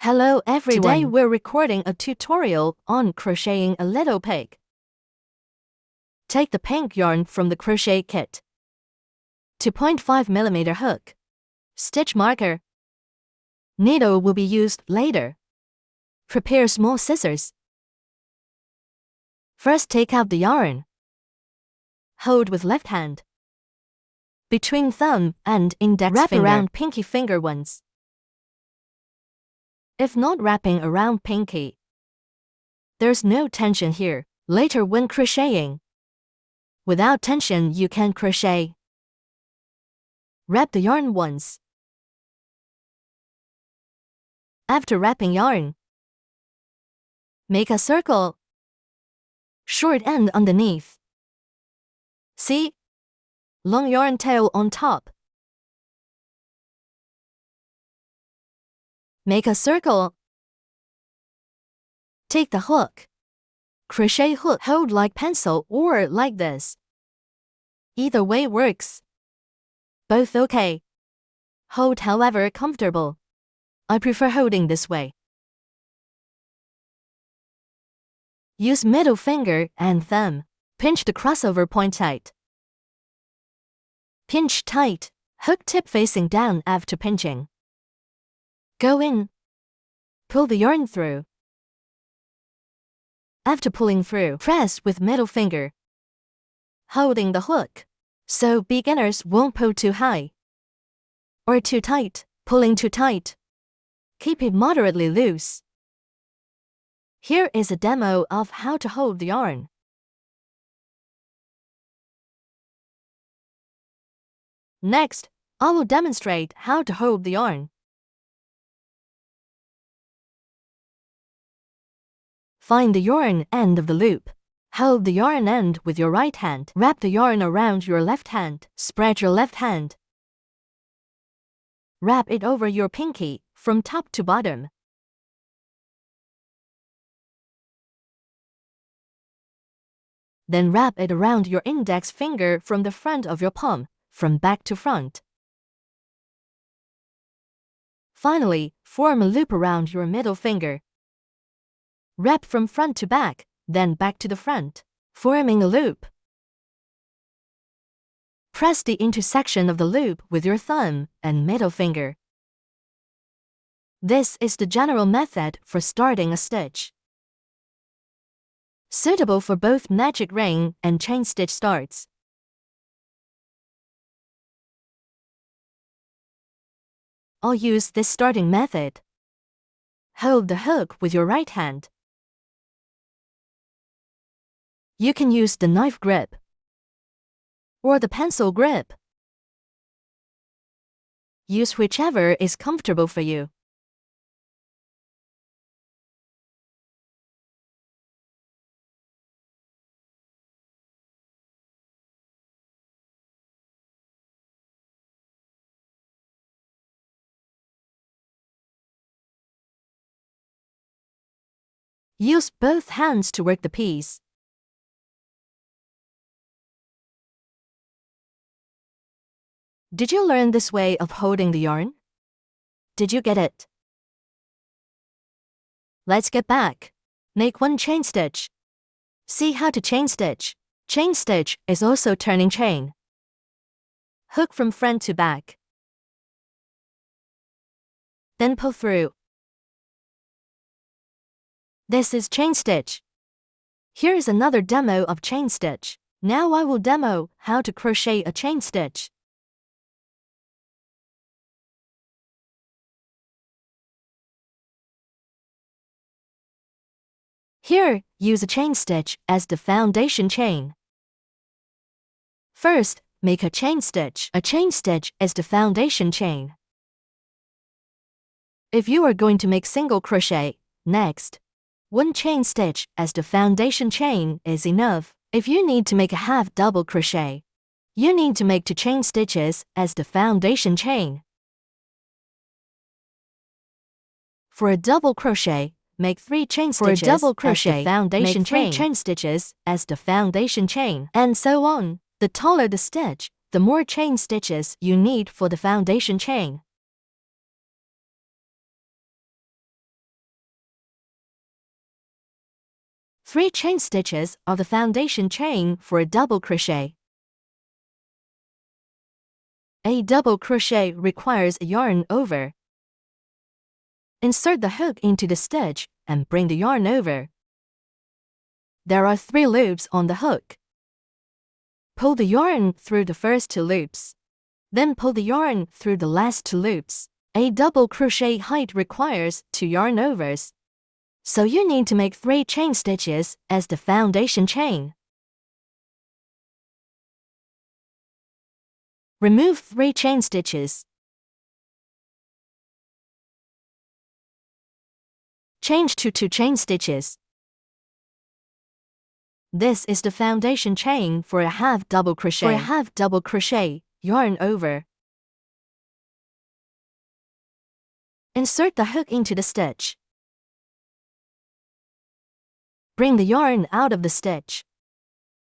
Hello everyone. Today we're recording a tutorial on crocheting a little pig. Take the pink yarn from the crochet kit. 2.5mm hook. Stitch marker. Needle will be used later. Prepare small scissors. First take out the yarn. Hold with left hand. Between thumb and index Wrap finger. around pinky finger once. If not wrapping around pinky, there's no tension here. Later when crocheting, without tension you can crochet. Wrap the yarn once. After wrapping yarn, make a circle. Short end underneath. See? Long yarn tail on top. Make a circle. Take the hook. Crochet hook. Hold like pencil or like this. Either way works. Both okay. Hold however comfortable. I prefer holding this way. Use middle finger and thumb. Pinch the crossover point tight. Pinch tight. Hook tip facing down after pinching. Go in. Pull the yarn through. After pulling through, press with middle finger, holding the hook, so beginners won't pull too high or too tight. Pulling too tight, keep it moderately loose. Here is a demo of how to hold the yarn. Next, I will demonstrate how to hold the yarn. Find the yarn end of the loop. Hold the yarn end with your right hand. Wrap the yarn around your left hand. Spread your left hand. Wrap it over your pinky from top to bottom. Then wrap it around your index finger from the front of your palm, from back to front. Finally, form a loop around your middle finger. Wrap from front to back, then back to the front, forming a loop. Press the intersection of the loop with your thumb and middle finger. This is the general method for starting a stitch. Suitable for both magic ring and chain stitch starts. I'll use this starting method. Hold the hook with your right hand. You can use the knife grip or the pencil grip. Use whichever is comfortable for you. Use both hands to work the piece. Did you learn this way of holding the yarn? Did you get it? Let's get back. Make one chain stitch. See how to chain stitch. Chain stitch is also turning chain. Hook from front to back. Then pull through. This is chain stitch. Here is another demo of chain stitch. Now I will demo how to crochet a chain stitch. Here, use a chain stitch as the foundation chain. First, make a chain stitch. A chain stitch is the foundation chain. If you are going to make single crochet, next, one chain stitch as the foundation chain is enough. If you need to make a half double crochet, you need to make 2 chain stitches as the foundation chain. For a double crochet, make 3 chain stitches. For a double crochet, as the foundation make 3 chain stitches as the foundation chain, and so on. The taller the stitch, the more chain stitches you need for the foundation chain. 3 chain stitches are the foundation chain for a double crochet. A double crochet requires a yarn over. Insert the hook into the stitch and bring the yarn over. There are 3 loops on the hook. Pull the yarn through the first 2 loops. Then pull the yarn through the last 2 loops. A double crochet height requires 2 yarn overs. So you need to make 3 chain stitches as the foundation chain. Remove 3 chain stitches. Change to 2 chain stitches. This is the foundation chain for a half double crochet. For a half double crochet, yarn over. Insert the hook into the stitch. Bring the yarn out of the stitch.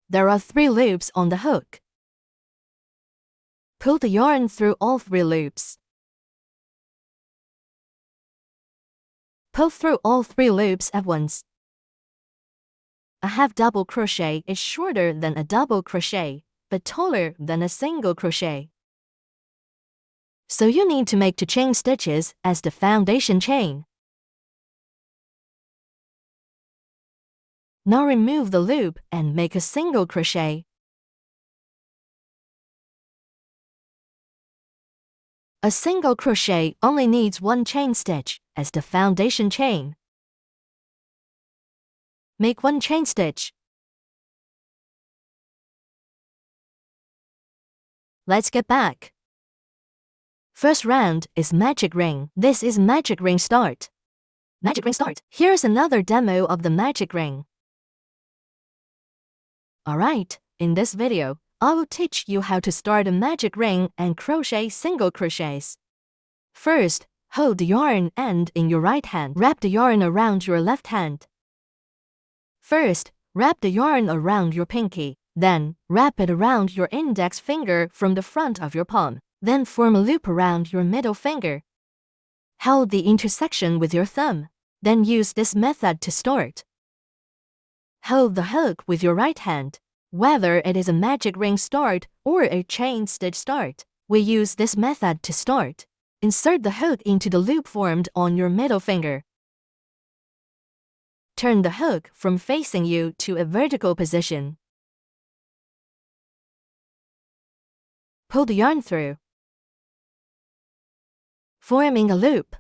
There are 3 loops on the hook. Pull the yarn through all 3 loops. Pull through all 3 loops at once. A half double crochet is shorter than a double crochet, but taller than a single crochet. So you need to make 2 chain stitches as the foundation chain. Now remove the loop and make a single crochet. A single crochet only needs 1 chain stitch as the foundation chain. Make 1 chain stitch. Let's get back. First round is magic ring. This is magic ring start. Magic ring start. Here's another demo of the magic ring. Alright, in this video, I will teach you how to start a magic ring and crochet single crochets. First, hold the yarn end in your right hand. Wrap the yarn around your left hand. First, wrap the yarn around your pinky. Then, wrap it around your index finger from the front of your palm. Then form a loop around your middle finger. Hold the intersection with your thumb. Then use this method to start. Hold the hook with your right hand. Whether it is a magic ring start or a chain stitch start, we use this method to start. Insert the hook into the loop formed on your middle finger. Turn the hook from facing you to a vertical position. Pull the yarn through, forming a loop.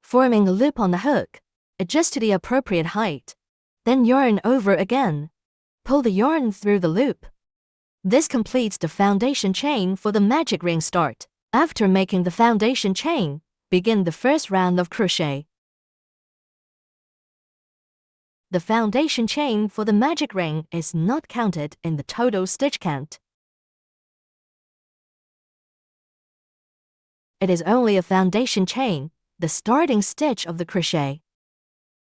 Forming a loop on the hook, adjust to the appropriate height. Then yarn over again. Pull the yarn through the loop. This completes the foundation chain for the magic ring start. After making the foundation chain, begin the first round of crochet. The foundation chain for the magic ring is not counted in the total stitch count. It is only a foundation chain, the starting stitch of the crochet.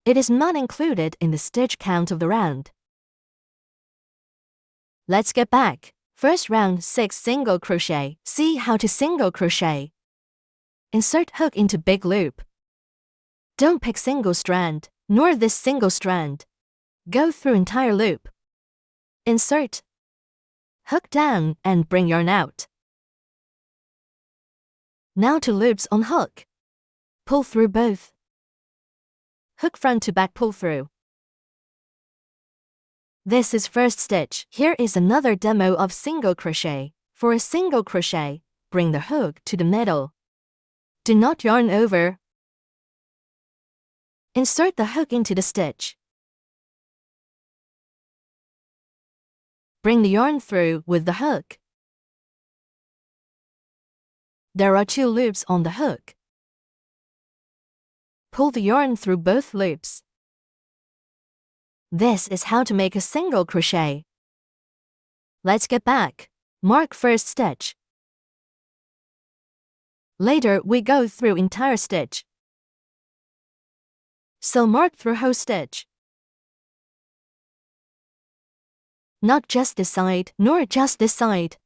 It is not included in the stitch count of the round. Let's get back. First round 6 single crochet. See how to single crochet. Insert hook into big loop. Don't pick single strand, nor this single strand. Go through entire loop. Insert. Hook down and bring yarn out. Now 2 loops on hook. Pull through both. Hook front to back pull through. This is first stitch. Here is another demo of single crochet. For a single crochet, bring the hook to the middle. Do not yarn over. Insert the hook into the stitch. Bring the yarn through with the hook. There are 2 loops on the hook. Pull the yarn through both loops. This is how to make a single crochet. Let's get back. Mark first stitch. Later we go through entire stitch. So mark through whole stitch. Not just this side, nor just this side.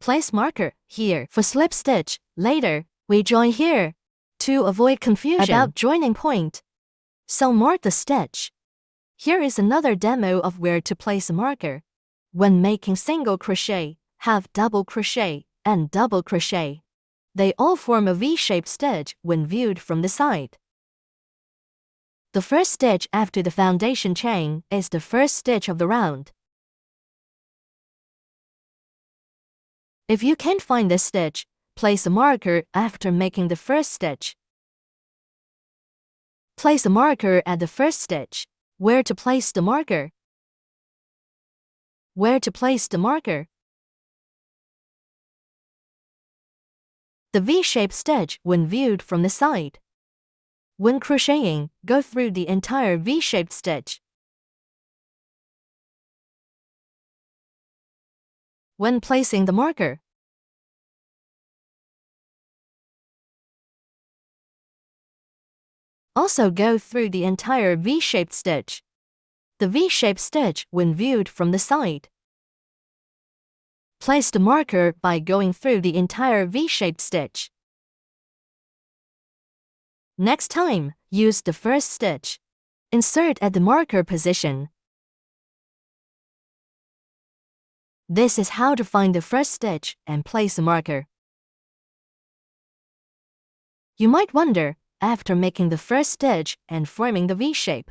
Place marker here for slip stitch. Later, we join here. To avoid confusion about joining point. So mark the stitch. Here is another demo of where to place a marker. When making single crochet, have double crochet and double crochet. They all form a V-shaped stitch when viewed from the side. The first stitch after the foundation chain is the first stitch of the round. If you can't find this stitch, place a marker after making the first stitch. Place a marker at the first stitch. Where to place the marker? Where to place the marker? The V-shaped stitch when viewed from the side. When crocheting, go through the entire V-shaped stitch. When placing the marker, also go through the entire V-shaped stitch. The V-shaped stitch when viewed from the side. Place the marker by going through the entire V-shaped stitch. Next time, use the first stitch. Insert at the marker position. This is how to find the first stitch and place a marker. You might wonder, after making the first stitch and forming the V-shape,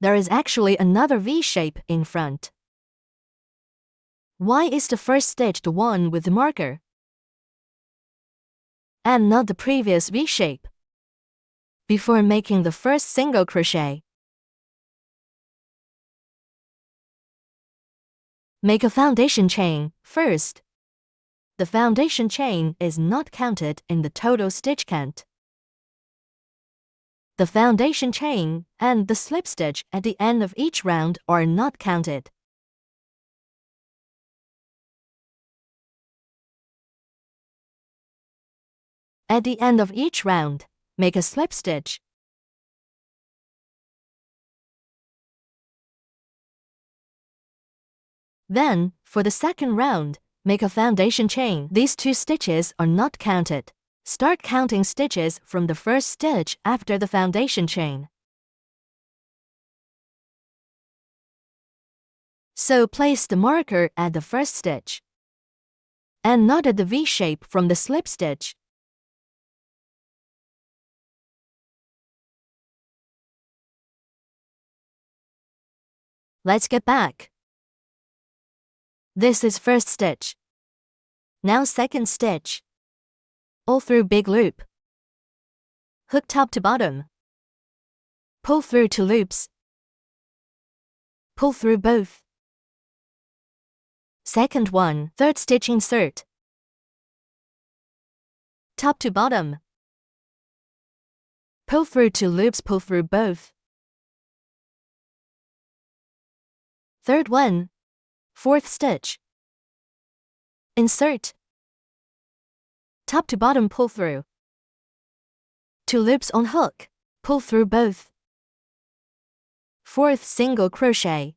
there is actually another V-shape in front. Why is the first stitch the one with the marker, and not the previous V-shape? Before making the first single crochet, make a foundation chain first. The foundation chain is not counted in the total stitch count. The foundation chain and the slip stitch at the end of each round are not counted. At the end of each round, make a slip stitch. Then, for the second round, make a foundation chain. These two stitches are not counted. Start counting stitches from the first stitch after the foundation chain. So place the marker at the first stitch, and not at the V-shape from the slip stitch. Let's get back. This is first stitch. Now second stitch. All through big loop. Hook top to bottom. Pull through 2 loops. Pull through both. Second one, third stitch insert. Top to bottom. Pull through 2 loops, pull through both. Third one, fourth stitch. Insert. Top to bottom pull through. 2 loops on hook, pull through both. Fourth single crochet.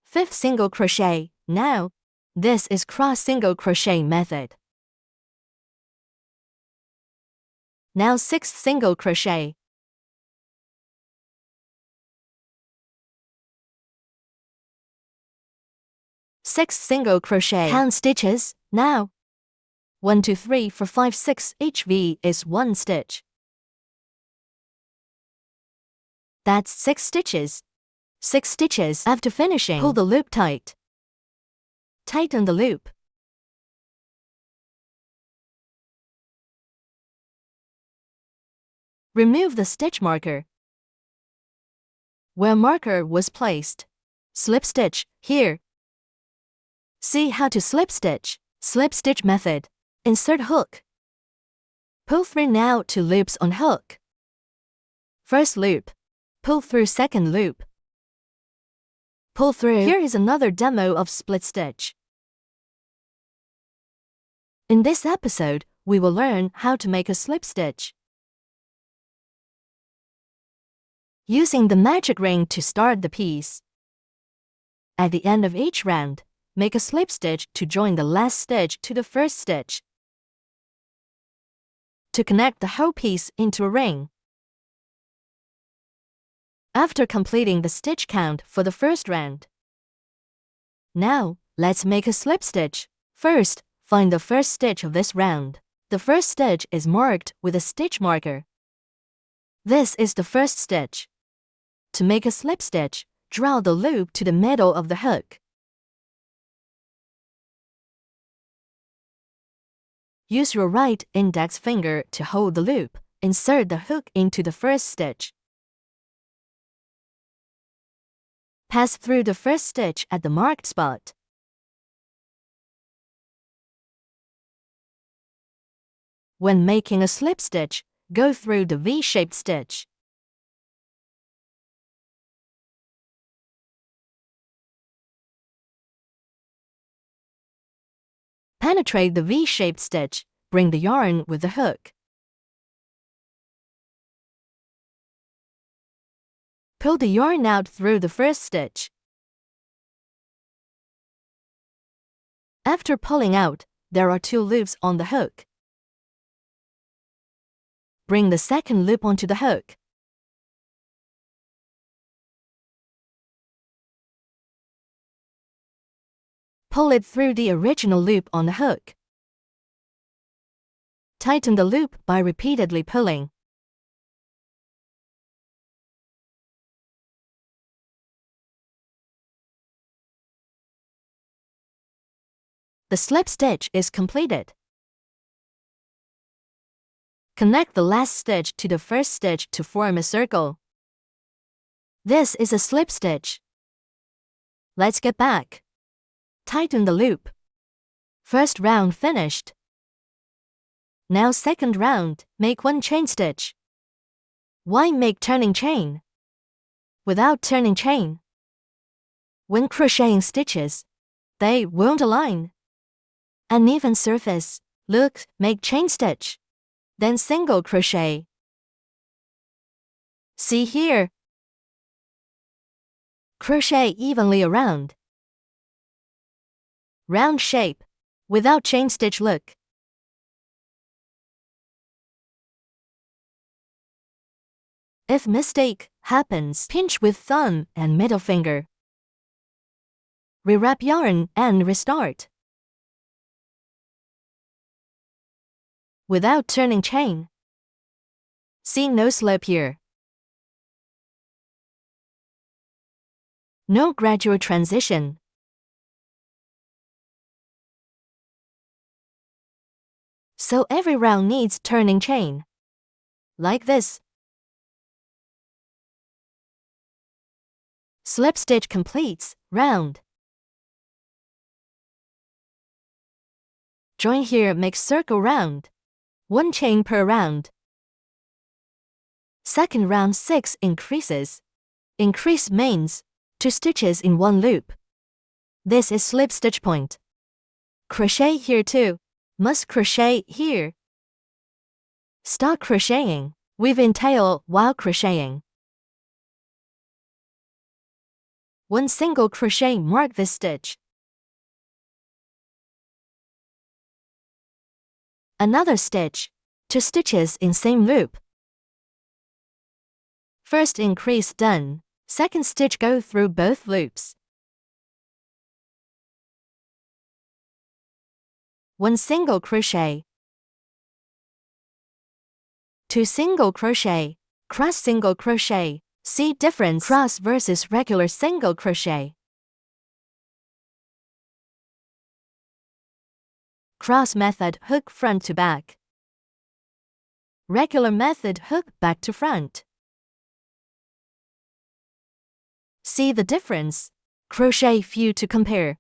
Fifth single crochet. Now, this is cross single crochet method. Now sixth single crochet. Sixth single crochet. Count stitches. Now, 1, 2, 3, 4, 5, 6. Each V is 1 stitch. That's 6 stitches. 6 stitches. After finishing, pull the loop tight. Tighten the loop. Remove the stitch marker. Where marker was placed, slip stitch here. See how to slip stitch. Slip stitch method. Insert hook. Pull through now 2 loops on hook. First loop. Pull through second loop. Pull through. Here is another demo of split stitch. In this episode, we will learn how to make a slip stitch. Using the magic ring to start the piece. At the end of each round, make a slip stitch to join the last stitch to the first stitch. To connect the whole piece into a ring. after completing the stitch count for the first round. Now, let's make a slip stitch. First, find the first stitch of this round. The first stitch is marked with a stitch marker. This is the first stitch. To make a slip stitch, draw the loop to the middle of the hook. Use your right index finger to hold the loop. Insert the hook into the first stitch. Pass through the first stitch at the marked spot. When making a slip stitch, go through the V-shaped stitch. Penetrate the V-shaped stitch. Bring the yarn with the hook. Pull the yarn out through the first stitch. After pulling out, there are 2 loops on the hook. Bring the second loop onto the hook. Pull it through the original loop on the hook. Tighten the loop by repeatedly pulling. The slip stitch is completed. Connect the last stitch to the first stitch to form a circle. This is a slip stitch. Let's get back. Tighten the loop. First round finished. Now second round, make 1 chain stitch. Why make turning chain? Without turning chain, when crocheting stitches, they won't align. Uneven surface, look, make chain stitch. Then single crochet. See here. Crochet evenly around. Round shape, without chain stitch look. If mistake happens, pinch with thumb and middle finger. Rewrap yarn and restart. Without turning chain. See no slip here. No gradual transition. So every round needs turning chain. Like this. Slip stitch completes round. Join here makes circle round. 1 chain per round. Second round 6 increases. Increase means 2 stitches in 1 loop. This is slip stitch point. Crochet here too. Must crochet here. Start crocheting. Weave in tail while crocheting. 1 single crochet mark this stitch. Another stitch. 2 stitches in same loop. First increase done. Second stitch go through both loops. 1 single crochet. 2 single crochet. Cross single crochet. See difference cross versus regular single crochet. Cross method hook front to back. Regular method hook back to front. See the difference? Crochet few to compare.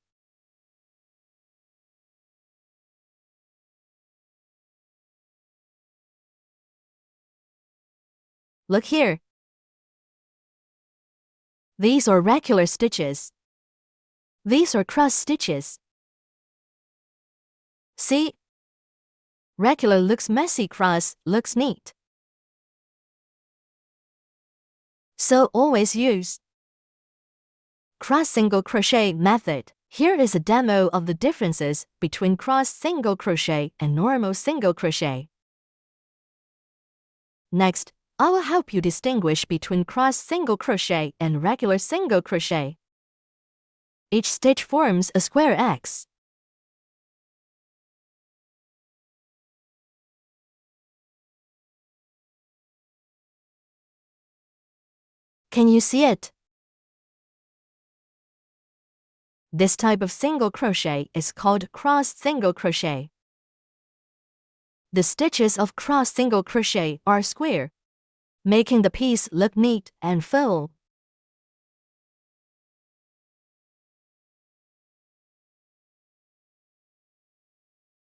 Look here. These are regular stitches. These are cross stitches. See? Regular looks messy, cross looks neat. So always use cross single crochet method. Here is a demo of the differences between cross single crochet and normal single crochet. Next, I will help you distinguish between cross single crochet and regular single crochet. Each stitch forms a square X. Can you see it? This type of single crochet is called cross single crochet. The stitches of cross single crochet are square, making the piece look neat and full.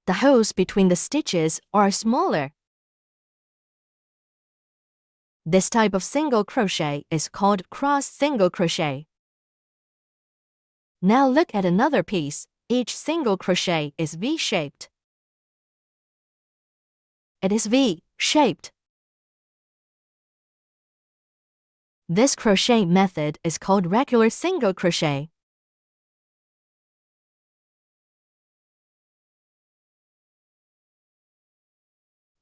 The holes between the stitches are smaller. This type of single crochet is called cross single crochet. Now look at another piece. Each single crochet is V-shaped. It is V-shaped. This crochet method is called regular single crochet.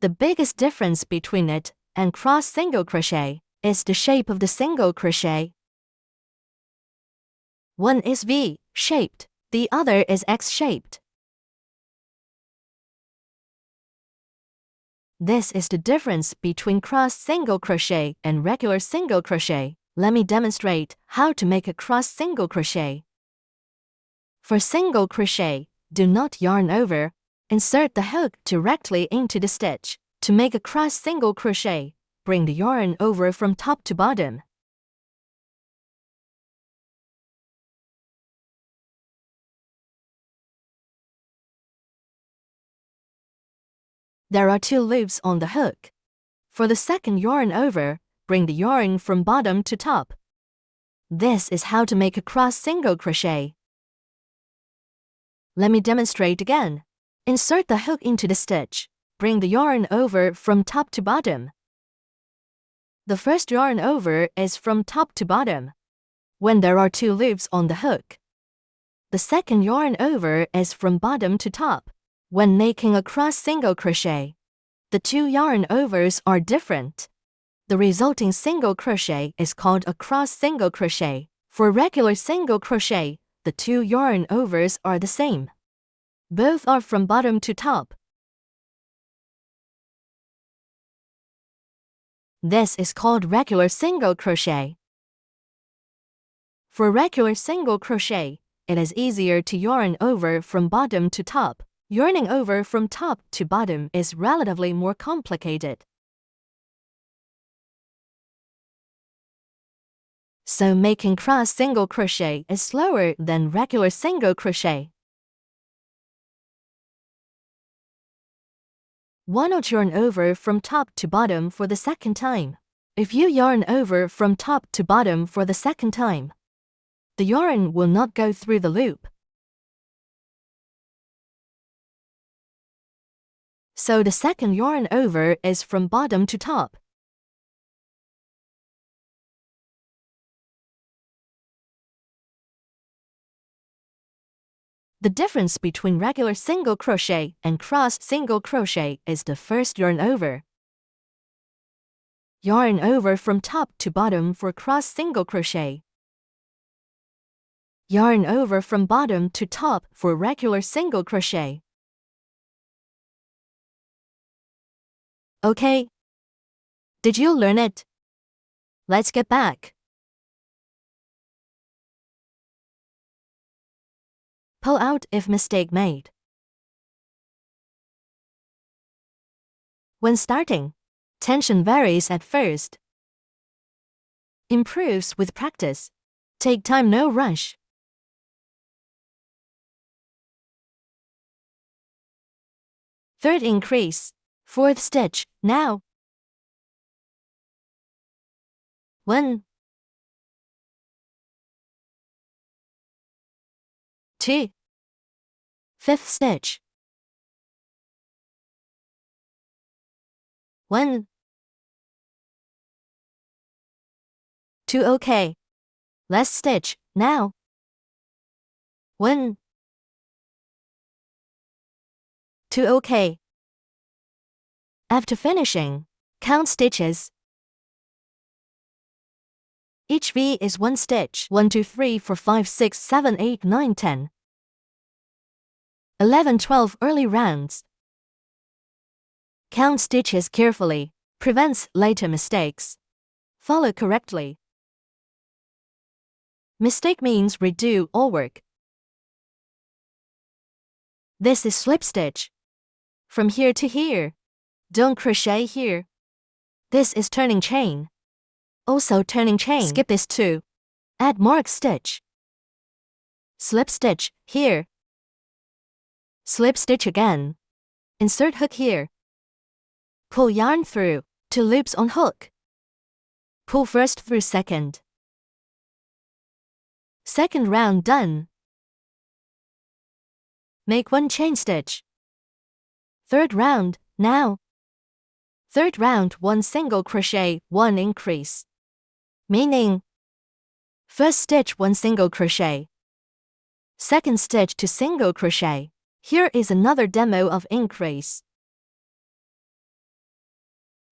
The biggest difference between it and cross single crochet is the shape of the single crochet. One is V-shaped, the other is X-shaped. This is the difference between cross single crochet and regular single crochet. Let me demonstrate how to make a cross single crochet. For single crochet, do not yarn over. Insert the hook directly into the stitch. To make a cross single crochet, bring the yarn over from top to bottom. There are 2 loops on the hook. For the second yarn over, bring the yarn from bottom to top. This is how to make a cross single crochet. Let me demonstrate again. Insert the hook into the stitch. Bring the yarn over from top to bottom. The first yarn over is from top to bottom, when there are 2 loops on the hook. The second yarn over is from bottom to top, when making a cross single crochet. The 2 yarn overs are different. The resulting single crochet is called a cross single crochet. For regular single crochet, the 2 yarn overs are the same. Both are from bottom to top. This is called regular single crochet. For regular single crochet, it is easier to yarn over from bottom to top. Yarning over from top to bottom is relatively more complicated. So making cross single crochet is slower than regular single crochet. Why not yarn over from top to bottom for the second time? If you yarn over from top to bottom for the second time, the yarn will not go through the loop. So the second yarn over is from bottom to top. The difference between regular single crochet and cross single crochet is the first yarn over. Yarn over from top to bottom for cross single crochet. Yarn over from bottom to top for regular single crochet. Okay. Did you learn it? Let's get back. Pull out if mistake made. When starting, tension varies at first. Improves with practice. Take time, no rush. Third increase. Fourth stitch, now. 1, 2. Fifth stitch. 1, 2. Okay. Last stitch, now. 1, 2. Okay. After finishing, count stitches. Each V is 1 stitch. 1, 2, 3, 4, 5, 6, 7, 8, 9, 10. 11, 12 early rounds. Count stitches carefully. Prevents later mistakes. Follow correctly. Mistake means redo or work. This is slip stitch. From here to here. Don't crochet here. This is turning chain. Also turning chain. Skip this too. Add mark stitch. Slip stitch here. Slip stitch again. Insert hook here. Pull yarn through. 2 loops on hook. Pull first through second. Second round done. Make 1 chain stitch. Third round, now. Third round 1 single crochet, 1 increase. Meaning, first stitch 1 single crochet. Second stitch 2 single crochet. Here is another demo of increase.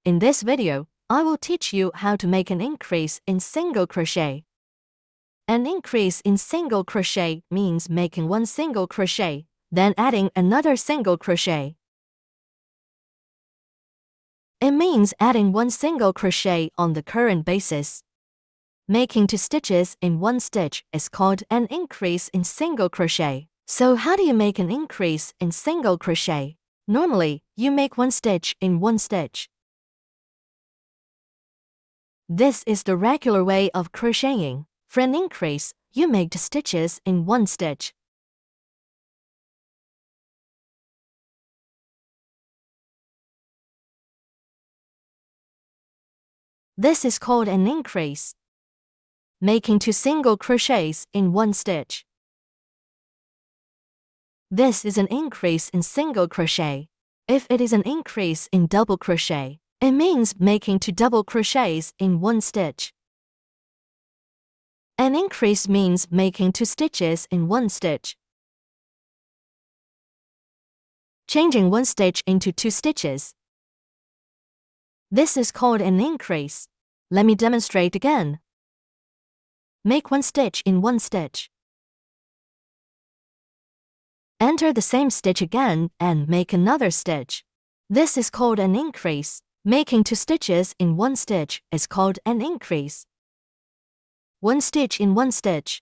In this video, I will teach you how to make an increase in single crochet. An increase in single crochet means making 1 single crochet, then adding another single crochet. It means adding 1 single crochet on the current basis. Making 2 stitches in 1 stitch is called an increase in single crochet. So how do you make an increase in single crochet? Normally, you make 1 stitch in 1 stitch. This is the regular way of crocheting. For an increase, you make 2 stitches in 1 stitch. This is called an increase. Making 2 single crochets in 1 stitch. This is an increase in single crochet. If it is an increase in double crochet, it means making 2 double crochets in 1 stitch. An increase means making 2 stitches in 1 stitch. Changing 1 stitch into 2 stitches. This is called an increase. Let me demonstrate again. Make 1 stitch in 1 stitch. Enter the same stitch again and make another stitch. This is called an increase. Making 2 stitches in 1 stitch is called an increase. 1 stitch in 1 stitch.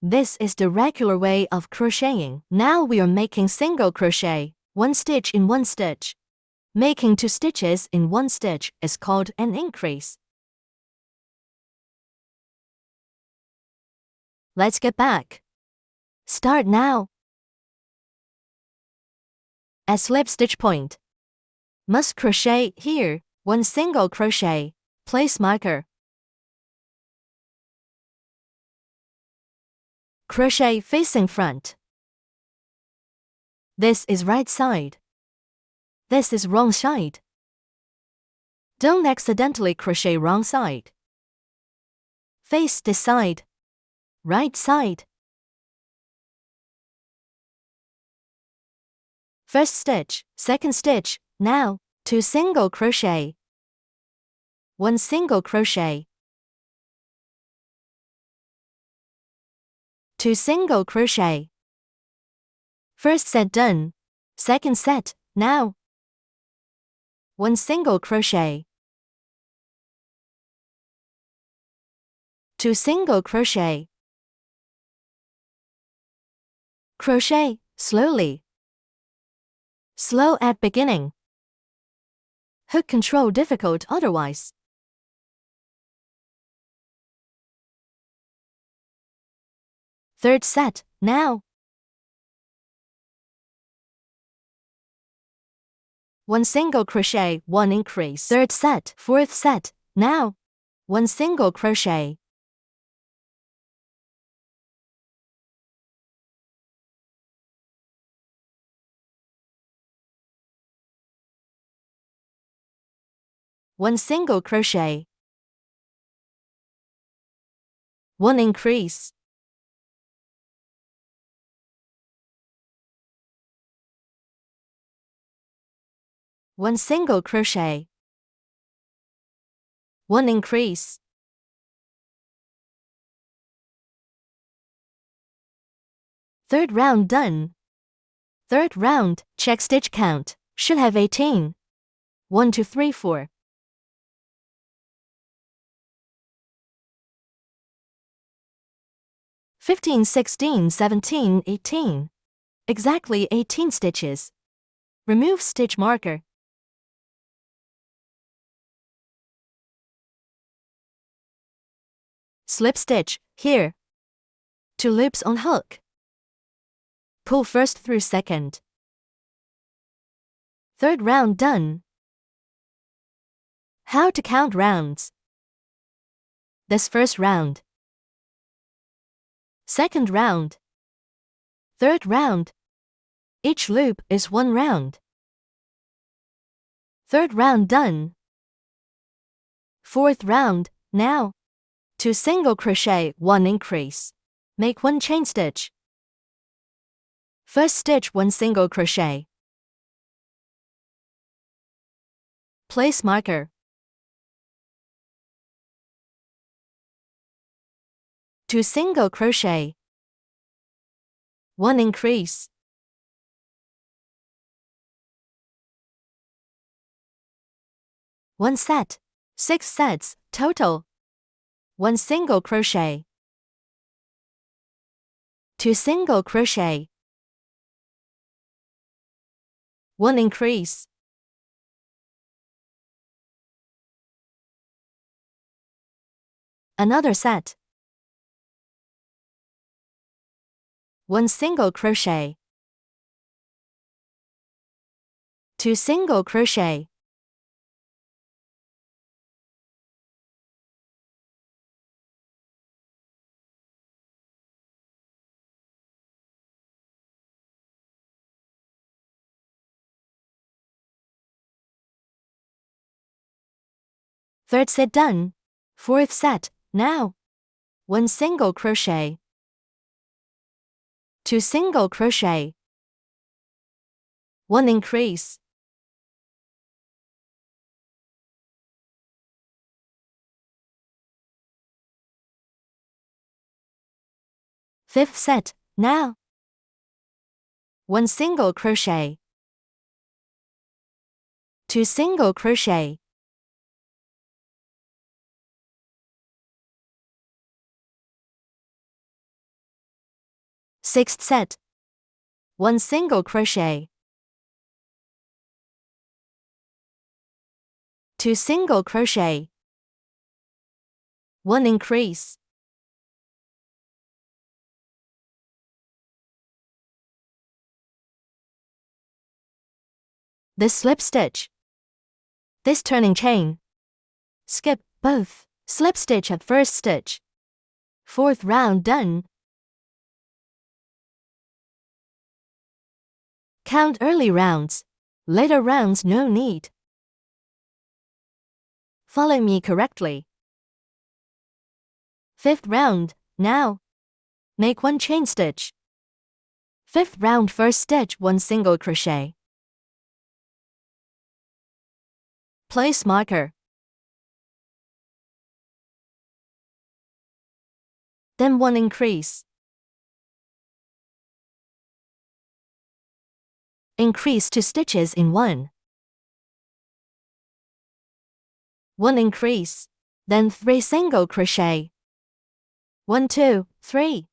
This is the regular way of crocheting. Now we are making single crochet. 1 stitch in 1 stitch. Making 2 stitches in 1 stitch is called an increase. Let's get back. Start now. At slip stitch point. Must crochet here, 1 single crochet. Place marker. Crochet facing front. This is right side. This is wrong side. Don't accidentally crochet wrong side. Face this side. Right side. First stitch, second stitch, now, 2 single crochet. 1 single crochet. 2 single crochet. First set done. Second set, now. 1 single crochet. 2 single crochet. Crochet, slowly. Slow at beginning. Hook control difficult otherwise. Third set, now. 1 single crochet, 1 increase. Third set, fourth set, now. 1 single crochet. One single crochet. 1 increase. One single crochet. 1 increase. Third round done. Third round, check stitch count, should have 18. 1, 2, 3, 4. 15, 16, 17, 18. Exactly 18 stitches. Remove stitch marker. Slip stitch, here. 2 loops on hook. Pull first through second. Third round done. How to count rounds. This first round. Second round. Third round. Each loop is 1 round. Third round done. Fourth round, now. 2 single crochet, 1 increase. Make 1 chain stitch. First stitch 1 single crochet. Place marker. 2 single crochet. 1 increase. One set. 6 sets, total. 1 single crochet. 2 single crochet. 1 increase. Another set. 1 single crochet. 2 single crochet. Third set done. Fourth set, now. 1 single crochet. 2 single crochet. 1 increase. Fifth set, now. 1 single crochet. 2 single crochet. Sixth set. 1 single crochet. 2 single crochet. 1 increase. This slip stitch. This turning chain. Skip both. Slip stitch at first stitch. Fourth round done. Count early rounds. Later rounds no need. Follow me correctly. Fifth round, now. Make 1 chain stitch. Fifth round first stitch 1 single crochet. Place marker. Then 1 increase. Increase 2 stitches in 1. 1 increase. Then 3 single crochet. 1, 2, 3.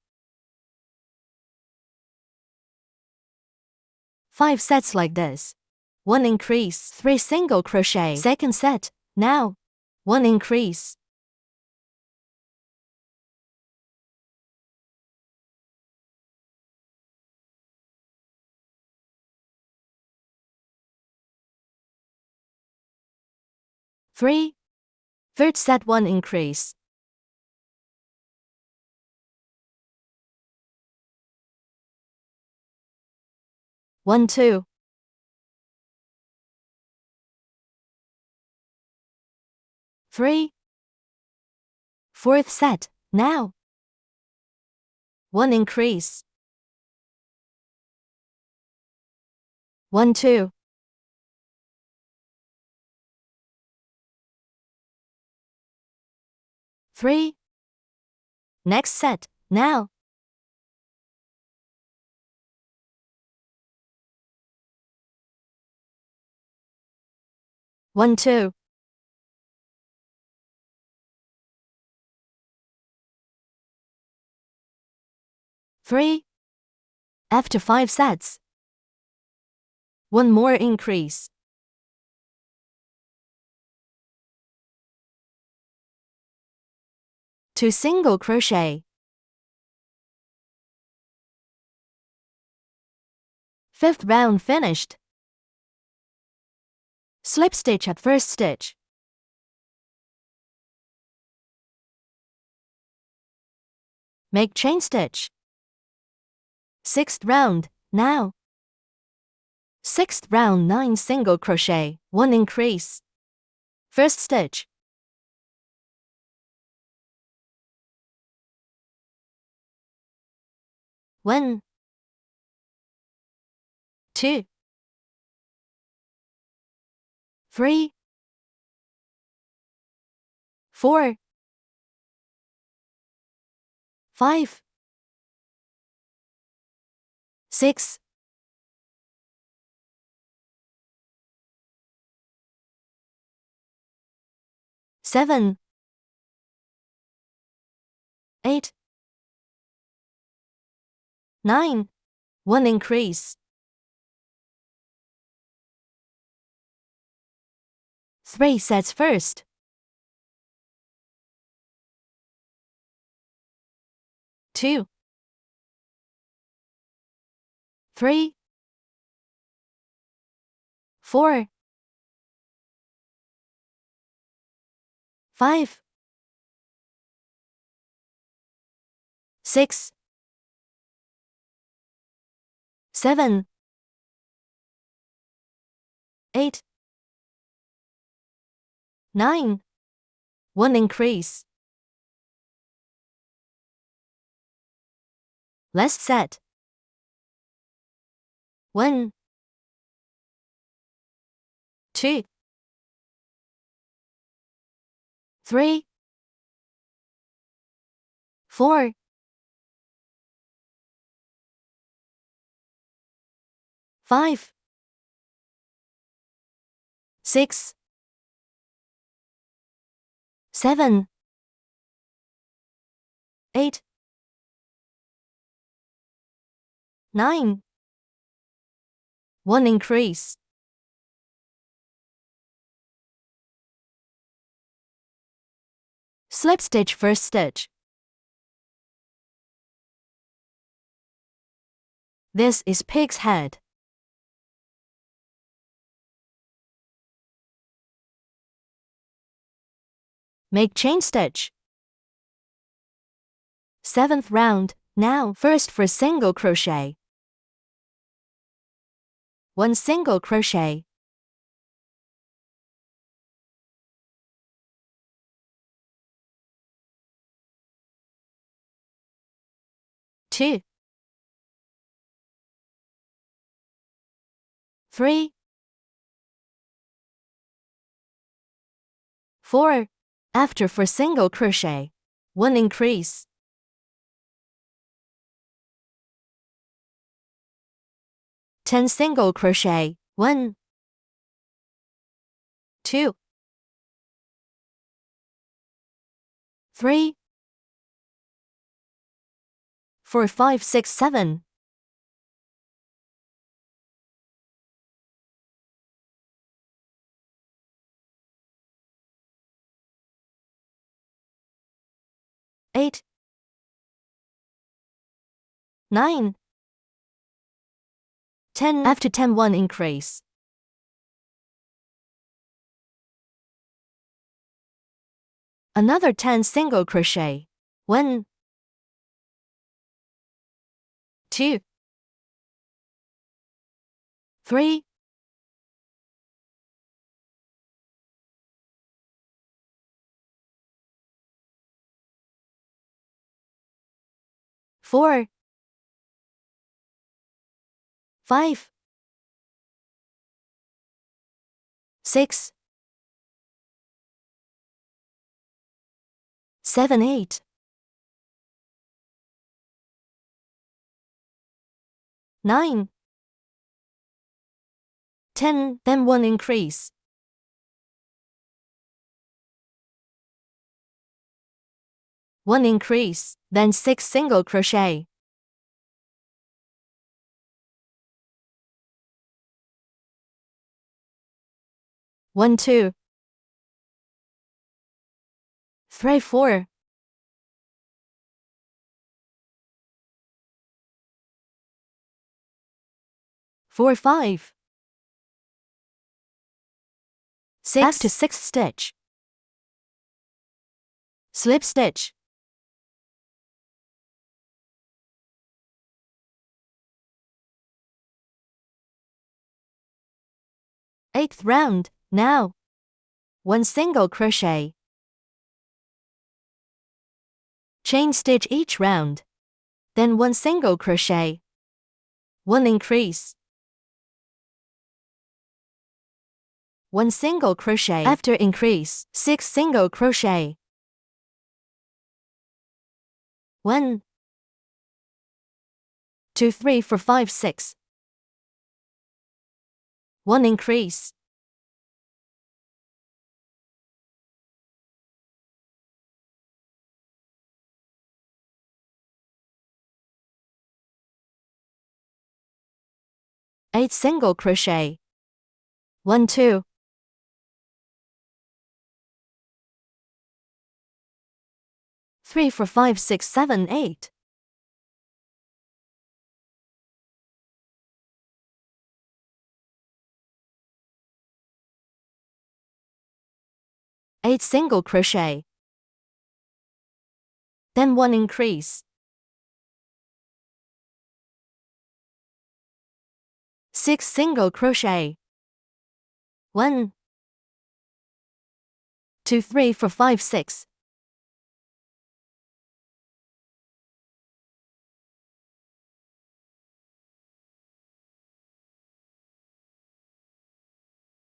5 sets like this. 1 increase, 3 single crochet. Second set, now. 1 increase. Three. Third set 1 increase. One, 2. 3. Fourth set, now. 1 increase. 1, 2. 3. Next set, now. 1, 2. 3. After 5 sets, 1 more increase. 2 single crochet. 5th round finished. Slip stitch at first stitch. Make chain stitch. 6th round, now. 6th round 9 single crochet, 1 increase. First stitch. 1, 2, 3, 4, 5, 6, 7, 8, 9, 1 increase. 3 sets first. 2, 3, 4, 5, 6, 7, 8, 9, 1 increase. Last set. 1, 2, 3, 4, 5, 6, 7, 8, 9, 1 increase. Slip stitch first stitch. This is pig's head. Make chain stitch. 7th round, now first for single crochet. 1 single crochet. 2, 3, 4. After for single crochet, 1 increase. 10 single crochet, 1, 2, 3, 4, 5, 6, 7. 8, 9, 10. After 10, 1 increase. Another 10 single crochet. 1, 2, 3, 4, 5, 6, 7, 8. 9, 10, then 1 increase. 1 increase, then 6 single crochet. 1 2 3 4 4 5 6 back to 6th stitch, slip stitch, 8th round. Now 1 single crochet, chain stitch each round, then 1 single crochet, 1 increase, 1 single crochet. After increase, 6 single crochet, 1 2 3 4 5 6, 1 increase, 8 single crochet, 1 2 3 4 5 6 7 8, 8 single crochet, then 1 increase, 6 single crochet, 1 2 3 4 5 6,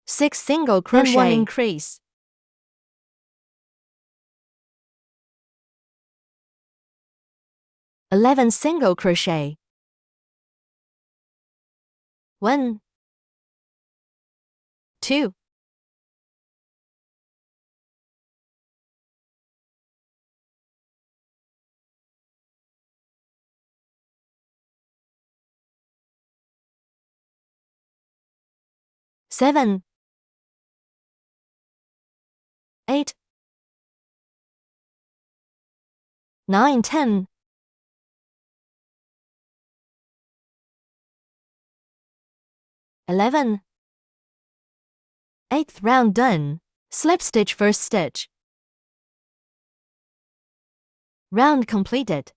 6 single crochet, then 1 increase, 11 single crochet, 1 2 7 8 9 10, 11, 8th round done. Slip stitch first stitch. Round completed.